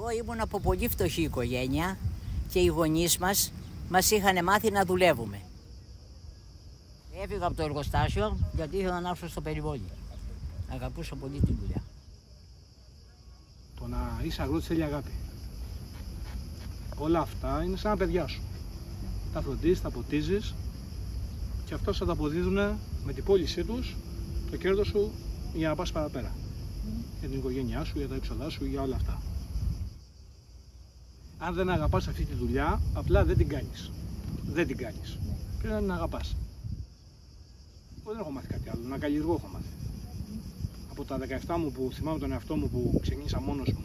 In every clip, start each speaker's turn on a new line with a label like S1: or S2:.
S1: Εγώ ήμουν από πολύ φτωχή οικογένεια και οι γονείς μας είχαν μάθει να δουλεύουμε. Έφυγα από το εργοστάσιο γιατί ήθελα να έρθω στο περιβόλι. Αγαπούσα πολύ τη δουλειά.
S2: Το να είσαι αγρότης θέλει αγάπη. Όλα αυτά είναι σαν παιδιά σου. Τα φροντίζεις, τα ποτίζεις και αυτά σου τα αποδίδουν με την πώλησή τους το κέρδος σου για να πας παραπέρα. Για την οικογένειά σου, για τα έξοδά σου, για όλα αυτά. Αν δεν αγαπάς αυτή τη δουλειά, απλά δεν την κάνεις. Δεν την κάνεις. Πρέπει να την αγαπάς. Εγώ δεν έχω μάθει κάτι άλλο, να καλλιεργώ έχω μάθει. Από τα 17 μου που θυμάμαι τον εαυτό μου που ξεκίνησα μόνος μου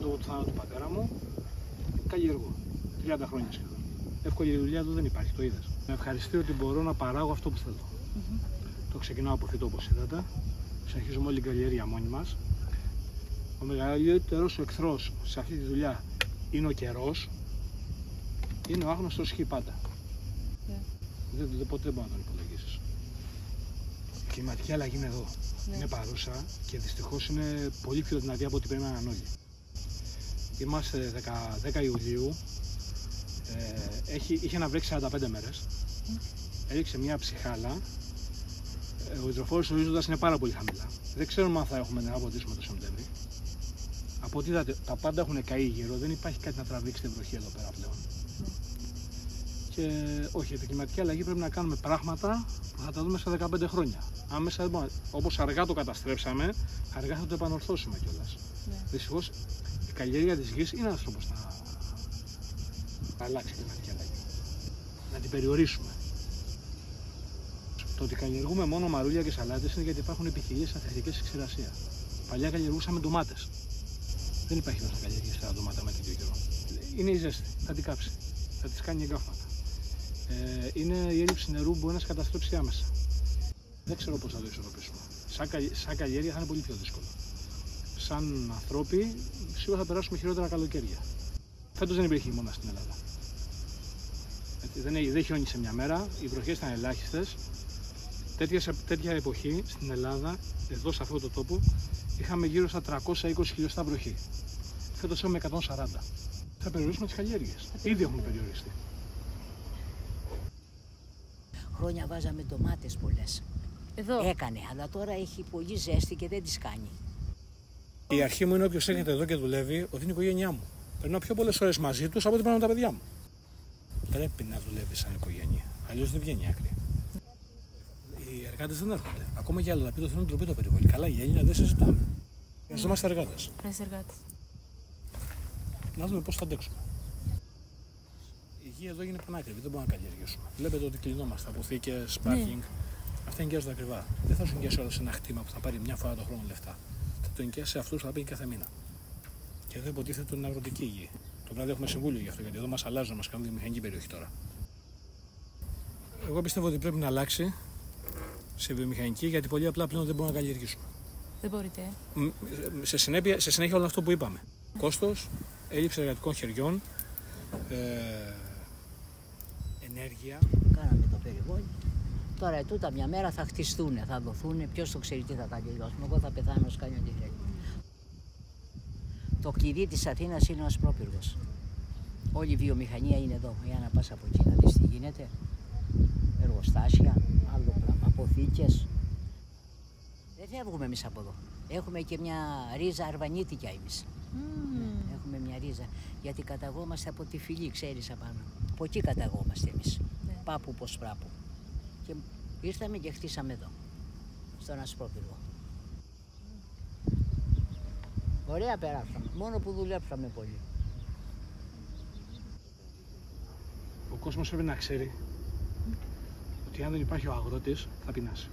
S2: λόγω του θάνατου του πατέρα μου, καλλιεργώ. 30 χρόνια σχεδόν. Εύκολη δουλειά εδώ δεν υπάρχει, το είδες. Με ευχαριστεί ότι μπορώ να παράγω αυτό που θέλω. Το ξεκινάω από φυτό όπως είδατε. Συνεχίζουμε όλη την καλλιέργεια μόνοι μας. Ο μεγαλύτερος εχθρός σε αυτή τη δουλειά είναι ο καιρός. Είναι ο άγνωστος χ πάντα. Ποτέ δεν μπορεί να τον υπολογίσεις. Η κλιματική αλλαγή είναι εδώ. Είναι παρούσα και δυστυχώς είναι πολύ πιο δυνατή από ό,τι περίμεναν όλοι. Είμαστε 10 Ιουλίου. Είχε να βρέξει 45 μέρες. Έριξε μια ψυχάλα. Ο υδροφόρος ορίζοντας είναι πάρα πολύ χαμηλά. Δεν ξέρουμε αν θα έχουμε να αποτίσουμε το Σεπτέμβρη. Από ό,τι είδατε, τα πάντα έχουν καεί γύρω. Δεν υπάρχει κάτι να τραβήξει την βροχή εδώ πέρα πλέον. Και όχι, για την κλιματική αλλαγή πρέπει να κάνουμε πράγματα που θα τα δούμε σε 15 χρόνια. Αν μέσα, όπως αργά το καταστρέψαμε, αργά θα το επανορθώσουμε κιόλας. Δυστυχώς η καλλιέργεια της γης είναι ένας τρόπος να αλλάξει η κλιματική αλλαγή. Να την περιορίσουμε. Το ότι καλλιεργούμε μόνο μαρούλια και σαλάτες είναι γιατί υπάρχουν ποικιλίες ανθεκτικές στη ξηρασία. Παλιά καλλιεργούσαμε ντομάτες. Δεν υπάρχει να καλλιεργήσει τα ντομάτα με τέτοιο καιρό. Είναι η ζέστη, θα την κάψει, θα τις κάνει εγκάφματα. Είναι η έλλειψη νερού που μπορεί να σε καταστρέψει άμεσα. Δεν ξέρω πώς θα το ισορροπήσουμε. Σαν καλλιέργεια θα είναι πολύ πιο δύσκολο. Σαν ανθρώποι, σίγουρα θα περάσουμε χειρότερα καλοκαίρια. Φέτος δεν υπήρχε χειμώνα στην Ελλάδα. Δεν χιόνισε μια μέρα, οι βροχές ήταν ελάχιστες. Τέτοια εποχή στην Ελλάδα, εδώ σε αυτό το τόπο, είχαμε γύρω στα 320 χιλιοστά βροχή. Φέτος έχουμε 140. Θα περιορίσουμε τις καλλιέργειες. Ήδη έχουμε περιοριστεί.
S1: Χρόνια βάζαμε ντομάτες πολλές. Εδώ. Έκανε, αλλά τώρα έχει πολύ ζέστη και δεν τις κάνει.
S2: Η αρχή μου είναι όποιος έρχεται εδώ και δουλεύει, ότι είναι η οικογένειά μου. Περνάω πιο πολλές ώρες μαζί τους από ό,τι περνάω με τα παιδιά μου. Πρέπει να δουλεύει σαν οικογένεια. Αλλιώς δεν βγαίνει άκρη. Οι εργάτες δεν έρχονται. Ακόμα και άλλα λαπίδο θέλουν ντροπή το περιβόλι. Καλά, οι Έλληνες δεν συζητάμε. Χρειαζόμαστε εργάτες. Να δούμε πώς θα αντέξουμε. Η γη εδώ γίνεται πανάκριβη, δεν μπορούμε να καλλιεργήσουμε. Βλέπετε ότι κλεινόμαστε. Αποθήκες, πάρκινγκ. Αυτά ενοικιάζονται ακριβά. Δεν θα σου ενοικιάσει όλο ένα χτήμα που θα πάρει μια φορά το χρόνο λεφτά. Θα το ενοικιάσει σε αυτούς που θα πίνει κάθε μήνα. Και εδώ υποτίθεται ότι είναι αγροτική γη. Το βράδυ έχουμε συμβούλιο γι' αυτό, γιατί εδώ μας αλλάζουν, μας κάνουν βιομηχανική περιοχή τώρα. Εγώ πιστεύω ότι πρέπει να αλλάξει σε βιομηχανική, γιατί πολύ απλά πλέον δεν μπορούμε να καλλιεργήσουμε.
S3: Δεν μπορείτε.
S2: Σε συνέχεια όλο αυτό που είπαμε. Κόστος, έλλειψη εργατικών χεριών, ενέργεια.
S1: Κάναμε το περιβόλι. Τώρα τούτα μια μέρα θα χτιστούν, θα δοθούν. Ποιος το ξέρει τι θα καλλιεργήσουμε. Εγώ θα πεθάνω ως κάνει ό,τι θέλει. Το κλειδί της Αθήνας είναι ο Ασπρόπυργος. Όλη η βιομηχανία είναι εδώ. Για να πας από εκεί να δεις τι γίνεται. Εργοστάσια, άλλο πράγμα, αποθήκες. Δεν φεύγουμε εμείς από εδώ. Έχουμε και μια ρίζα αρβανίτικια εμείς. Έχουμε μια ρίζα. Γιατί καταγόμαστε από τη φυλή, ξέρεις απάνω. Από εκεί καταγόμαστε εμείς. Πάπου πως πράπου. Και ήρθαμε και χτίσαμε εδώ, στον Ασπρόπυργο. Ωραία περάσαμε, μόνο που δουλέψαμε πολύ.
S2: Ο κόσμος πρέπει να ξέρει ότι αν δεν υπάρχει ο αγρότης θα πεινάσει.